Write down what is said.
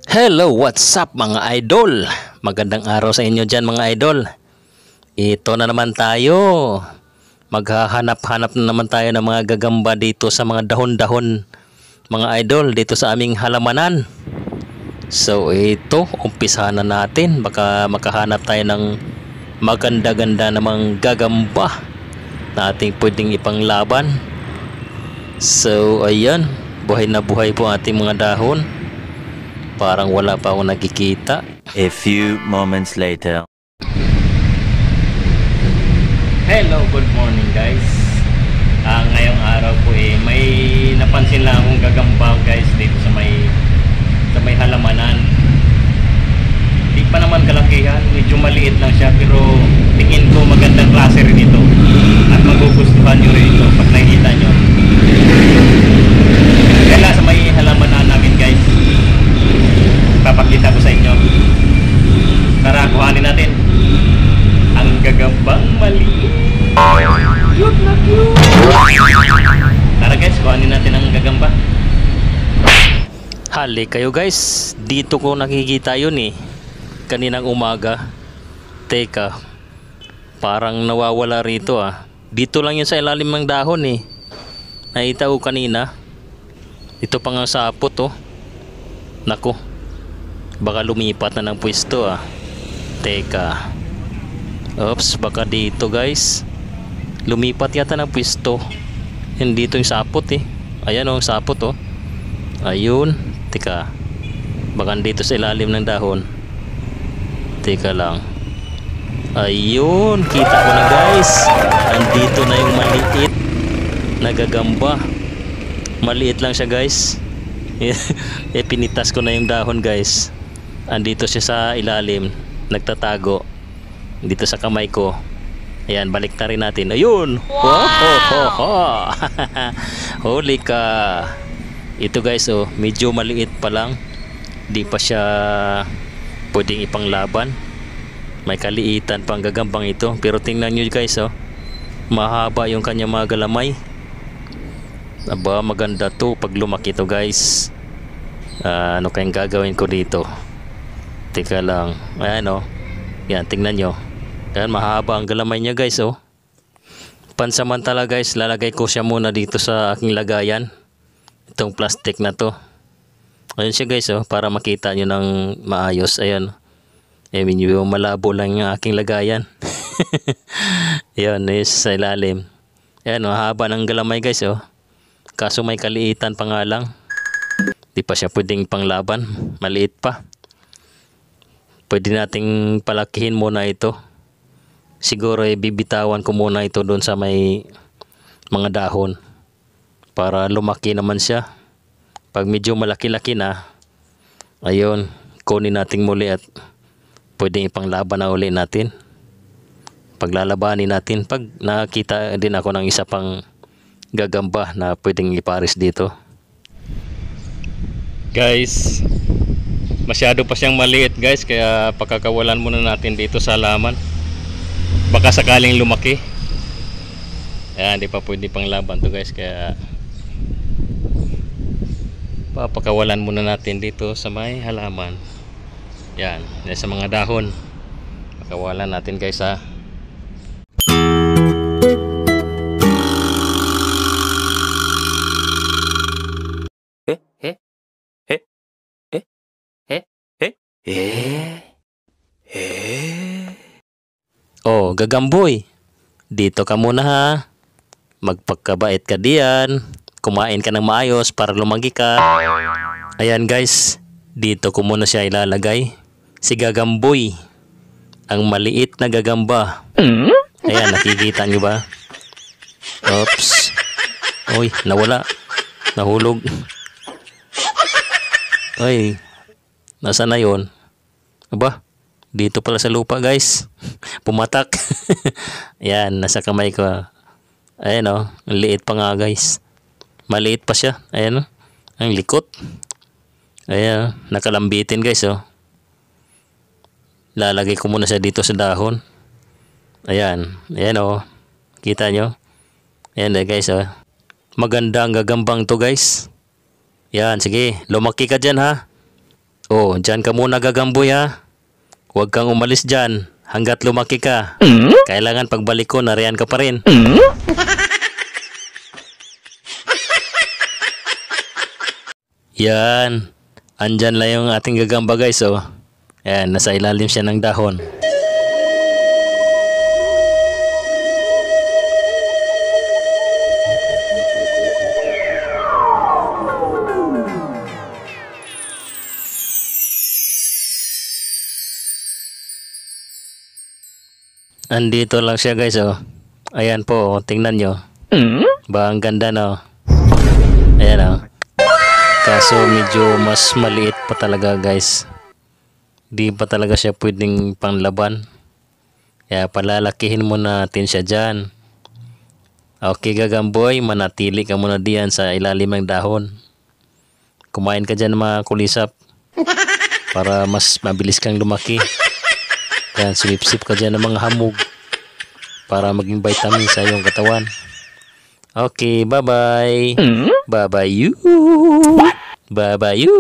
Hello, what's up mga idol? Magandang araw sa inyo dyan mga idol. Ito na naman tayo. Maghahanap-hanap na naman tayo ng mga gagamba dito sa mga dahon-dahon mga idol dito sa aming halamanan. So ito, umpisahan na natin. Baka makahanap tayo ng maganda-ganda namang gagamba na ating pwedeng ipanglaban. So ayan, buhay na buhay po ating mga dahon. Parang wala pa akong nakikita. A few moments later. Hello, good morning guys. Ngayong araw po may napansin lang akong gagamba guys dito sa may halamanan. Di pa naman kalakihan, medyo maliit lang siya pero tingin ko magandang klase rin ito. At magugustuhan nyo rin ito pag nakikita nyo. Kaya sa may halamanan namin guys, papakita ko sa inyo. Tara, kuhanin natin ang gagambang maliit. Cute na cute. Tara guys, kuhanin natin ang gagamba. Hali kayo guys, dito ko nakikita yun kaninang umaga. Teka, parang nawawala rito Dito lang yun sa ilalim ng dahon Nakita ko kanina. Ito pa nga sapot Naku, baka lumipat na ng pwesto Teka. Oops, baka dito guys. Lumipat yata ng pwesto. Hindi ito yung sapot Ayan ang sapot Ayun. Teka, baka dito sa ilalim ng dahon. Teka lang. Ayun, kita ko na guys. Andito na yung maliit na gagamba. Maliit lang siya guys. Pinitas ko na yung dahon guys. Andito siya sa ilalim, nagtatago dito sa kamay ko. Ayan, balik na rin natin. Ayun. Wow! Holy ka. Ito guys medyo maliit pa lang. Di pa siya pwedeng ipanglaban. May kaliitan pang gagambang ito. Pero tingnan nyo guys mahaba yung kanyang mga galamay. Aba, maganda to pag lumaki to guys. Ano kayang gagawin ko dito? Teka lang. Ayan yan, tingnan nyo. Ayan, mahaba ang galamay niya guys Pansamantala guys, lalagay ko siya muna dito sa aking lagayan. Itong plastic na to. Ayan siya guys para makita nyo ng maayos. Ayan. Medyo malabo lang yung aking lagayan. Ayan, sa ilalim. Ayan haba ng galamay guys Kaso may kaliitan pa nga lang. Di pa siya pwedeng panglaban. Maliit pa. Pwede nating palakihin muna ito. Siguro bibitawan ko muna ito doon sa may mga dahon. Para lumaki naman siya. Pag medyo malaki-laki na, ayun, kunin natin muli at pwedeng ipanglaban na uli natin. Paglalabanin natin. Pag nakita din ako ng isa pang gagamba na pwedeng ipares dito. Guys, masyado pa siyang maliit guys, kaya pagkakawalan muna natin dito sa halaman. Baka sakaling lumaki. Ayan, di pa pwede pang laban to guys, kaya papakawalan muna natin dito sa may halaman. Yan, sa mga dahon. Pakawalan natin guys Oh, gagamboy. Dito ka muna Magpagkabait ka diyan. Kumain ka ng maayos para lumaki ka. Ayan guys, dito ko muna siya ilalagay. Si gagamboy. Ang maliit na gagamba. Ayan, nakikita nyo ba? Oops. Uy, nawala. Nahulog. Ay, nasa na yun? Aba, dito pala sa lupa guys. Pumatak. Ayan, nasa kamay ko. Ayan ang liit pa nga guys. Maliit pa siya. Ayan ang likot. Ayan, nakalambitin guys Lalagay ko muna siya dito sa dahon. Ayan, ayan kita nyo. Ayan guys Maganda ang gagambang to guys. Yan, sige, lumaki ka dyan Oh, dyan ka muna gagamboy ha. Huwag kang umalis dyan hanggat lumaki ka. Kailangan pagbalik ko, nariyan ka pa rin. Yan. Andyan lang yung ating gagamba guys oh. Yan, nasa ilalim siya ng dahon. Andito lang siya guys oh. Ayan po, oh, tingnan nyo. Ba ang ganda no. Ayan oh. Kaso medyo mas maliit pa talaga guys. Di pa talaga siya pwedeng panglaban. Kaya palalakihin muna natin siya dyan. Okay gagamboy, manatili ka muna diyan sa ilalim ng dahon. Kumain ka dyan mga kulisap. Para mas mabilis kang lumaki. Yan, sip-sip ka dyan ng mga hamog para maging vitamin sa iyong katawan. Okay, bye-bye. Bye-bye you. Bye-bye you.